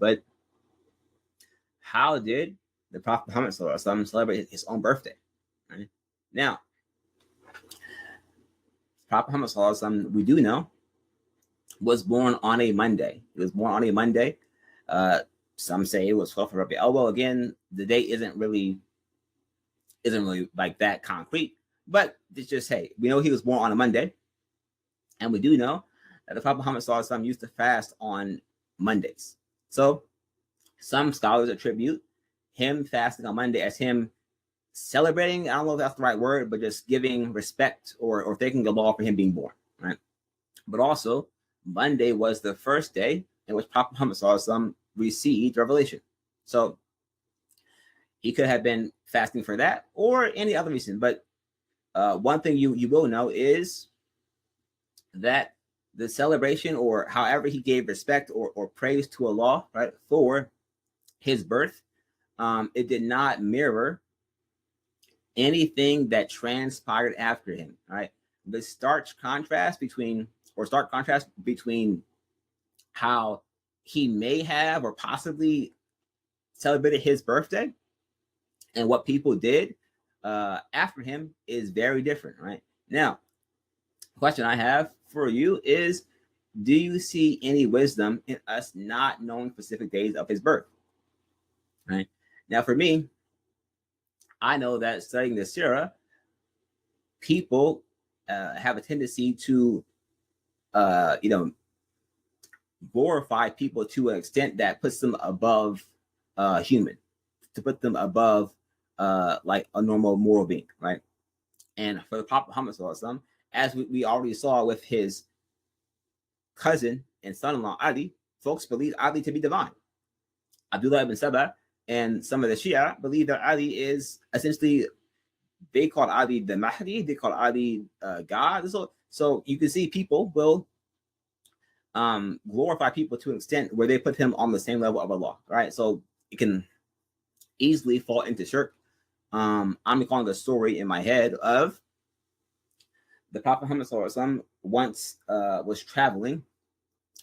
But how did the Prophet Muhammad celebrate his own birthday? Right? Now, Prophet Muhammad, we do know, was born on a Monday. He was born on a Monday. Some say it was 12th of Rabi Awwal. Again, the date isn't really like that concrete, but it's just, hey, we know he was born on a Monday, and we do know that the Prophet Muhammad used to fast on Mondays. So some scholars attribute him fasting on Monday as him celebrating, I don't know if that's the right word, but just giving respect or thanking Allah for him being born, right? But also, Monday was the first day in which Prophet Muhammad received revelation. So he could have been fasting for that or any other reason. But one thing you will know is that the celebration, or however he gave respect or praise to Allah, right, for his birth, it did not mirror anything that transpired after him, right? The stark contrast between how he may have or possibly celebrated his birthday and what people did after him is very different, right? Now, the question I have for you is, do you see any wisdom in us not knowing specific days of his birth? Right? Now, for me, I know that studying the Sirah, people have a tendency to, glorify people to an extent that puts them above human, to put them above like a normal moral being, right? And for the Prophet Muhammad, as we already saw with his cousin and son-in-law Ali, folks believe Ali to be divine. Abdullah ibn Sabah and some of the Shia believe that Ali is essentially, they call Ali the Mahdi, they call Ali God. So you can see people will glorify people to an extent where they put him on the same level of Allah, right? So it can easily fall into shirk. I'm recalling a story in my head of the Prophet Muhammad once was traveling,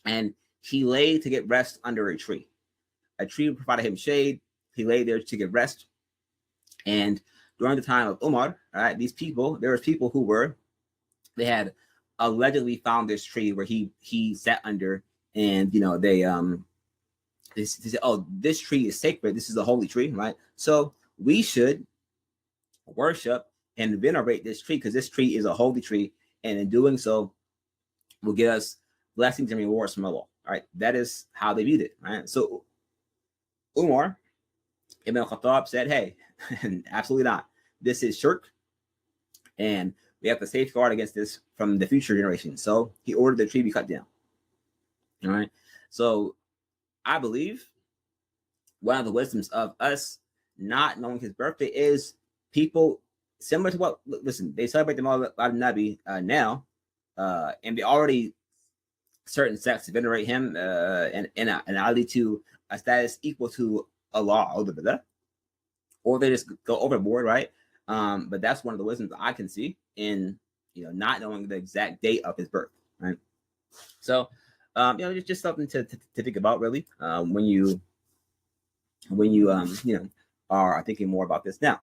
and he lay to get rest under a tree. A tree provided him shade. He lay there to get rest. And during the time of Umar, right, there was people who they had allegedly found this tree where he sat under, and they said, oh, this tree is sacred. This is a holy tree, right? So we should worship and venerate this tree because this tree is a holy tree, and in doing so will give us blessings and rewards from Allah. Right? That is how they viewed it. Right? So Umar ibn Khattab said, hey, absolutely not. This is shirk, and we have to safeguard against this from the future generation. So he ordered the tree be cut down. All right. So I believe one of the wisdoms of us not knowing his birthday is people similar to what, listen, they celebrate the Milad Ul Nabi now, and they already, certain sects venerate him and Ali to a status equal to Allah, or they just go overboard, right? But that's one of the wisdoms I can see in not knowing the exact date of his birth, right? So just something to think about, really, when you are thinking more about this. Now,